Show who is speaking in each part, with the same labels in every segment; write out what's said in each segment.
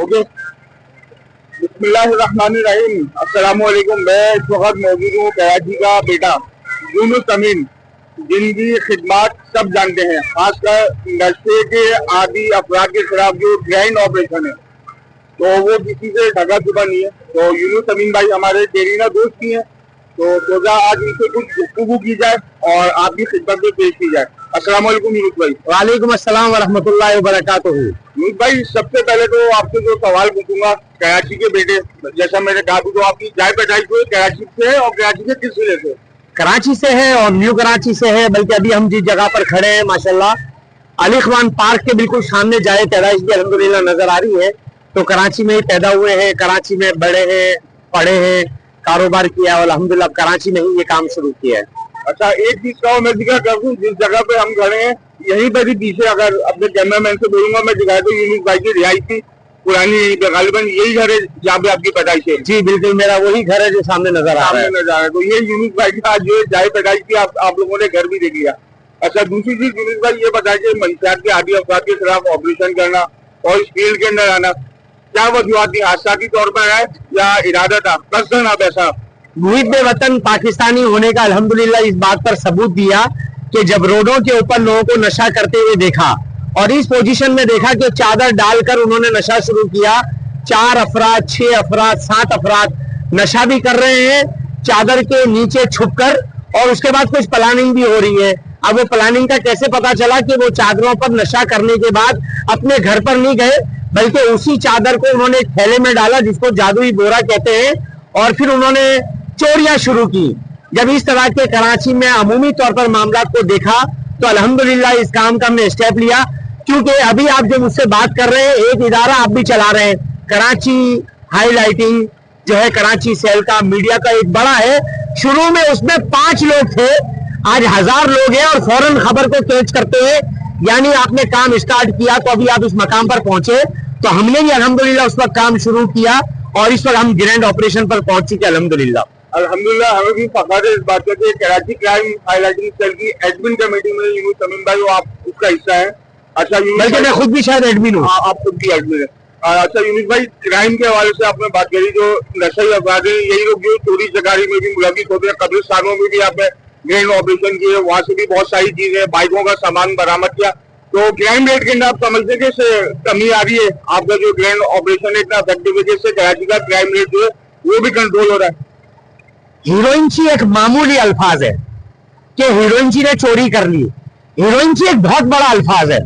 Speaker 1: Okay. बिस्मिल्लाहिर्रहमानिर्रहीम। अस्सलाम वालेकुम। मैं इस वक्त मौजूद हूँ कराची का बेटा यूनुस अमीन, जिनकी खिदमत सब जानते हैं, खासकर नशे के आदि अफराद के खिलाफ जो ग्रैंड ऑपरेशन है, तो वो किसी से ढका छुपा नहीं है। तो यूनुस अमीन भाई हमारे देरीना दोस्त भी हैं, तो सोचा आज इनसे कुछ गुफ्तगू की जाए और आपकी खिदमत में पेश की जाए। अस्सलाम वालेकुम यूनुस भाई।
Speaker 2: वालेकुम अस्सलाम वरहमतुल्लाहि वबरकातुहू।
Speaker 1: यूनुस भाई, सबसे पहले तो आपसे जो सवाल पूछूंगा, कराची के बेटे, जैसा मैंने कहा तो आपकी जाय पैदाइश हुई कराची से है और कराची के किस जिले से?
Speaker 2: कराची से है और न्यू कराची से है। बल्कि अभी हम जिस जगह पर खड़े हैं माशाल्लाह अली खान पार्क के बिल्कुल सामने जाए पैदाइश भी अल्हम्दुलिल्लाह नजर आ रही है। तो कराची में ही पैदा हुए हैं, कराची में बड़े हैं, पढ़े हैं, कारोबार किया और अल्हम्दुलिल्लाह कराची में ही ये काम शुरू किया है।
Speaker 1: अच्छा, एक चीज का मैं जिक्र कर दूं, जिस जगह पे हम खड़े हैं यहीं पर ही पीछे, अगर अपने कैमरामैन से बोलूंगा मैं दिखाई दूं, यूनुस भाई की रिहाइश थी पुरानी, यहीं पे गालिबन यही घर है जहाँ पे आपकी पैदाइश है।
Speaker 2: जी बिल्कुल, मेरा वही घर है जो सामने नजर आ रहा है।
Speaker 1: तो ये यूनुस भाई का जो जाय पैदाइश की आप लोगों ने घर भी देख लिया। अच्छा, दूसरी चीज यूनुस भाई ये बताइए, मंशियात के आदि अफराद के खिलाफ ऑपरेशन करना और इस फील्ड के अंदर आना, क्या वजूहत थी? हादसाती तौर पर है या इरादा था, कसदन आप ऐसा?
Speaker 2: मुहिब वतन पाकिस्तानी होने का अल्हम्दुलिल्लाह इस बात पर सबूत दिया कि जब रोडों के ऊपर लोगों को नशा करते हुए देखा और इस पोजीशन में देखा कि चादर डालकर उन्होंने नशा शुरू किया। 4 अफराद, 6 अफराद, 7 अफराद नशा भी कर रहे हैं चादर के नीचे छुपकर, और उसके बाद कुछ प्लानिंग भी हो रही है। अब वो प्लानिंग का कैसे पता चला कि वो चादरों पर नशा करने के बाद अपने घर पर नहीं गए, बल्कि उसी चादर को उन्होंने एक थैले में डाला जिसको जादुई बोरा कहते हैं, और फिर उन्होंने चोरियां शुरू की। जब इस तरह के कराची में अमूमी तौर पर मामला को देखा तो अल्हम्दुलिल्लाह इस काम का हमने स्टेप लिया। क्योंकि अभी आप जो मुझसे बात कर रहे हैं, एक इदारा आप भी चला रहे हैं, कराची हाईलाइटिंग जो है कराची सेल का, मीडिया का एक बड़ा है। शुरू में उसमें 5 लोग थे, आज 1000 लोग हैं और फौरन खबर को कैच करते हैं। यानी आपने काम स्टार्ट किया तो अभी आप इस मकाम पर पहुंचे, तो हमने भी अल्हम्दुलिल्लाह उस वक्त काम शुरू किया और इस वक्त हम ग्रैंड ऑपरेशन पर पहुंच चुके अल्हम्दुलिल्लाह।
Speaker 1: अल्हम्दुलिल्लाह हमें भी फखर है इस बात का कि कराची क्राइम हाईलाइटिंग सेल की एडमिन कमेटी में यूनुस अमीन भाई, आप उसका हिस्सा है। अच्छा,
Speaker 2: बल्कि मैं खुद भी शायद एडमिन हूँ।
Speaker 1: आप खुद भी एडमिन है। अच्छा यूनुस भाई, क्राइम के हवाले से आपने बात करी, जो नशे अपराध है यही लोग जो चोरी चकारी में भी मुलविस होते हैं, कब्रिस्तानों में भी आपने ग्रैंड ऑपरेशन किए, वहाँ से भी बहुत सारी चीजें, बाइकों का सामान बरामद किया। तो क्राइम रेट के अंदर आप समझते हैं कि कमी आ रही है? आपका जो ग्रैंड ऑपरेशन है इतना इफेक्टिव है जिससे कराची का क्राइम रेट जो है वो भी कंट्रोल हो रहा है।
Speaker 2: हीरोइनची एक मामूली अल्फाज है कि हीरोइनची ने चोरी कर ली। हीरोइनची एक बहुत बड़ा अल्फाज है,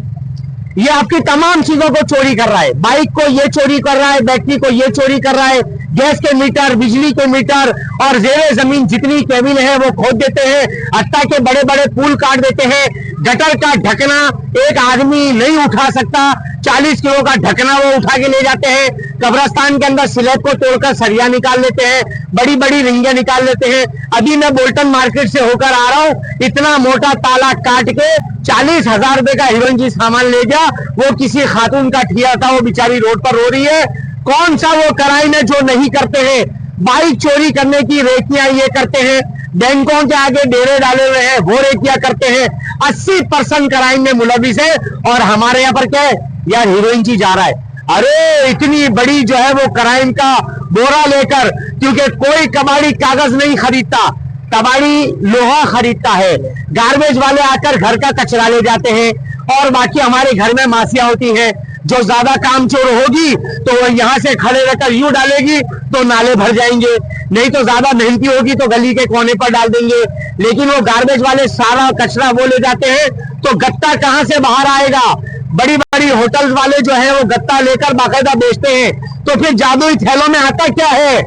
Speaker 2: ये आपकी तमाम चीजों को चोरी कर रहा है। बाइक को ये चोरी कर रहा है, बैटरी को ये चोरी कर रहा है, गैस के मीटर, बिजली के मीटर और जेरे जमीन जितनी केबिन है वो खोद देते हैं, हत्ता के बड़े बड़े पुल काट देते हैं। गटर का ढकना एक आदमी नहीं उठा सकता, 40 किलो का ढकना वो उठा के ले जाते हैं। कब्रिस्तान के अंदर स्लैब को तोड़कर सरिया निकाल लेते हैं, बड़ी बड़ी रिंगे निकाल लेते हैं। अभी मैं बोल्टन मार्केट से होकर आ रहा हूँ, इतना मोटा ताला काट के 40,000 रुपए का हीरोइन सामान ले जा। वो किसी खातून का ठिया था, वो बेचारी रोड पर रो रही है। कौन सा वो क्राइम है जो नहीं करते हैं? बाइक चोरी करने की रेकियां ये करते हैं, बैंकों के आगे डेरे डाले हुए हैं वो रेकियां करते हैं। 80% क्राइम में मुलविस है और हमारे यहाँ पर क्या है यार, हीरोइन ची जा रहा है। अरे इतनी बड़ी जो है वो क्राइम का बोरा लेकर, क्योंकि कोई कबाड़ी कागज नहीं खरीदता, कबाड़ी लोहा खरीदता है। गार्बेज वाले आकर घर का कचरा ले जाते हैं और बाकी हमारे घर में मासियां होती हैं, जो ज्यादा कामचोर होगी तो वो यहाँ से खड़े रहकर यूं डालेगी तो नाले भर जाएंगे, नहीं तो ज्यादा मेहनती होगी तो गली के कोने पर डाल देंगे। लेकिन वो गार्बेज वाले सारा कचरा वो ले जाते हैं, तो गत्ता कहां से बाहर आएगा? बड़ी बड़ी होटल्स वाले जो है वो गत्ता लेकर बाकायदा बेचते हैं। तो फिर जादुई थैलों में आता क्या है?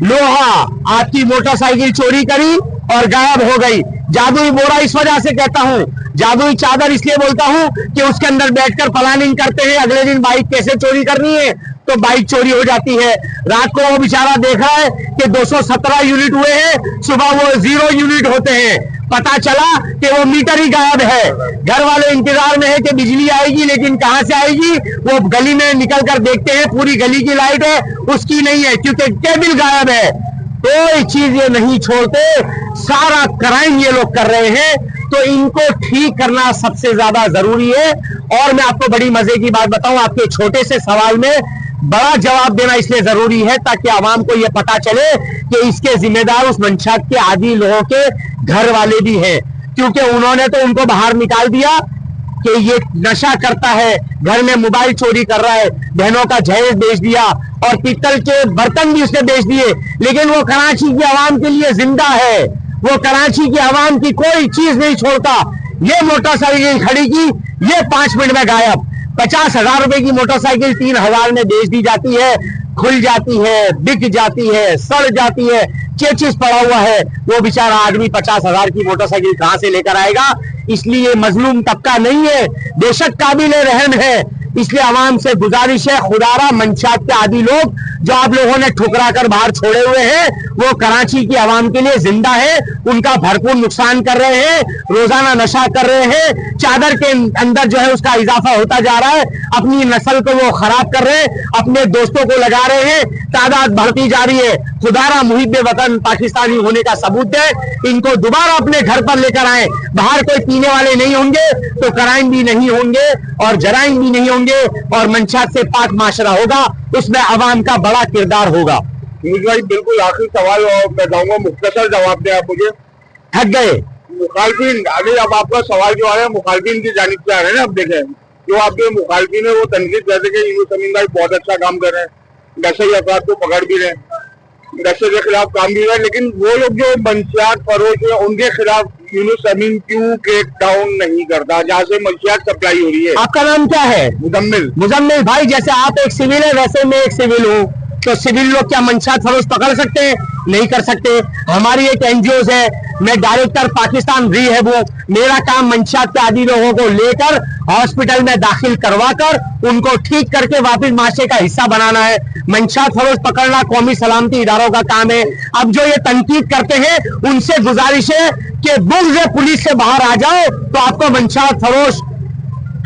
Speaker 2: लोहा। आपकी मोटरसाइकिल चोरी करी और गायब हो गई। जादुई बोरा इस वजह से कहता हूं, जादुई चादर इसलिए बोलता हूं कि उसके अंदर बैठकर प्लानिंग करते हैं अगले दिन बाइक कैसे चोरी करनी है, तो बाइक चोरी हो जाती है। रात को वो बेचारा देख रहा है कि 217 यूनिट हुए हैं, सुबह वो 0 यूनिट होते हैं। पता चला कि वो मीटर ही गायब है। घर वाले इंतजार में है कि बिजली आएगी, लेकिन कहां से आएगी? वो गली में निकल कर देखते हैं, पूरी गली की लाइट है, उसकी नहीं है, क्योंकि केबल गायब है। कोई चीज ये नहीं छोड़ते, सारा क्राइम ये लोग कर रहे हैं। तो इनको ठीक करना सबसे ज्यादा जरूरी है। और मैं आपको बड़ी मजे की बात बताऊं, आपके छोटे से सवाल में बड़ा जवाब देना इसलिए जरूरी है ताकि आवाम को यह पता चले कि इसके जिम्मेदार उस मंशात के आदी लोगों के घर वाले भी हैं, क्योंकि उन्होंने तो उनको बाहर निकाल दिया कि ये नशा करता है, घर में मोबाइल चोरी कर रहा है, बहनों का जहेज बेच दिया और पीतल के बर्तन भी उसने बेच दिए, लेकिन वो कराची की आवाम के लिए जिंदा है। वो कराची की आवाम की कोई चीज नहीं छोड़ता। ये मोटरसाइकिल खड़ी की, ये 5 मिनट में गायब। 50,000 रुपए की मोटरसाइकिल 3,000 में बेच दी जाती है, खुल जाती है, बिक जाती है, सड़ जाती है, चेचिस पड़ा हुआ है। वो बेचारा आदमी 50,000 की मोटरसाइकिल कहां से लेकर आएगा? इसलिए मजलूम तबका नहीं है, बेशक काबिल रहम है। इसलिए आवाम से गुजारिश है, खुदारा मंशात के आदि लोग जो आप लोगों ने ठुकरा कर बाहर छोड़े हुए हैं, वो कराची की आवाम के लिए जिंदा है, उनका भरपूर नुकसान कर रहे हैं, रोजाना नशा कर रहे हैं, चादर के अंदर जो है उसका इजाफा होता जा रहा है, अपनी नस्ल को वो खराब कर रहे हैं, अपने दोस्तों को लगा रहे हैं, तादाद बढ़ती जा रही है। खुदारा मुहिब्बे वतन पाकिस्तानी होने का सबूत है, इनको दोबारा अपने घर पर लेकर आए। बाहर कोई पीने वाले नहीं होंगे तो क्राइम भी नहीं होंगे और जराइम भी नहीं होंगे और मंशात से पाक माशरा होगा, उसमें आवाम का बड़ा किरदार होगा।
Speaker 1: भाई बिल्कुल आखिरी सवाल और मैं चाहूंगा मुख्तसर जवाब दें आप मुझे।
Speaker 2: थक गए
Speaker 1: मुखालफिन, अभी अब आपका सवाल जो आ रहा है मुखालफिन की जानिब से आ रहे हैं ना, अब देखें जो आपके मुखालफिन है वो तनकीद करते कि यूनुस तमीम भाई बहुत अच्छा काम कर रहे हैं, नशे अफराद को पकड़ भी रहे हैं, नशे के खिलाफ काम भी रहे हैं, लेकिन वो लोग जो मंशियात फरोश है उनके खिलाफ यूनुस तमीम क्यों क्रेक डाउन नहीं करता जहाँ से मंशियात सप्लाई हो रही है?
Speaker 2: आपका नाम क्या है?
Speaker 1: मुजम्मिल।
Speaker 2: मुजम्मिल भाई, जैसे आप एक सिविल है वैसे मैं एक सिविल हूँ, तो सिविल लोग क्या मंशात फरोश पकड़ सकते हैं? नहीं कर सकते। हमारी एक एनजीओ है, मैं डायरेक्टर पाकिस्तान रिहैब हूँ। मेरा काम मंशात के आदि लोगों को लेकर हॉस्पिटल में दाखिल करवाकर उनको ठीक करके वापस माशरे का हिस्सा बनाना है। मंशात फरोश पकड़ना कौमी सलामती इदारों का काम है। अब जो ये तनकीद करते हैं उनसे गुजारिश है कि बुग़्ज़ पुलिस से बाहर आ जाओ तो आपको मंशात फरोश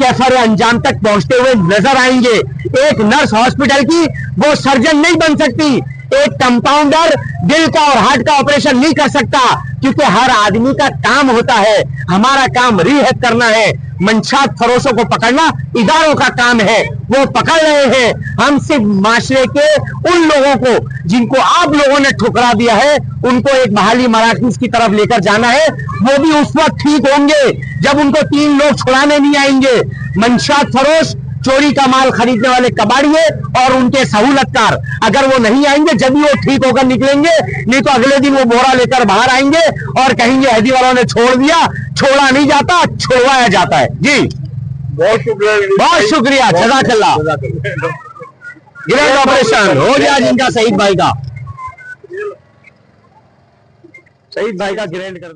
Speaker 2: कैफर अंजाम तक पहुंचते हुए नजर आएंगे। एक नर्स हॉस्पिटल की वो सर्जन नहीं बन सकती, एक कंपाउंडर दिल का और हार्ट का ऑपरेशन नहीं कर सकता, क्योंकि हर आदमी का काम होता है। हमारा काम रिहैब करना है, मंशात फरोशों को पकड़ना इदारों का काम है, वो पकड़ रहे हैं। हम सिर्फ माशरे के उन लोगों को जिनको आप लोगों ने ठुकरा दिया है उनको एक बहाली मराकज़ की तरफ लेकर जाना है। वो भी उस वक्त ठीक होंगे जब उनको 3 लोग छुड़ाने नहीं आएंगे। मंशात फरोश, चोरी का माल खरीदने वाले कबाड़िए और उनके सहूलतकार अगर वो नहीं आएंगे जब भी वो ठीक होकर निकलेंगे, नहीं तो अगले दिन वो बोरा लेकर बाहर आएंगे और कहेंगे हैदी वालों ने छोड़ दिया। छोड़ा नहीं जाता, छोड़वाया जाता है। जी
Speaker 1: बहुत शुक्रिया,
Speaker 2: बहुत शुक्रिया, जज़ाकल्लाह। ग्रेट ऑपरेशन हो गया जिनका शहीद भाई का ग्रेट कर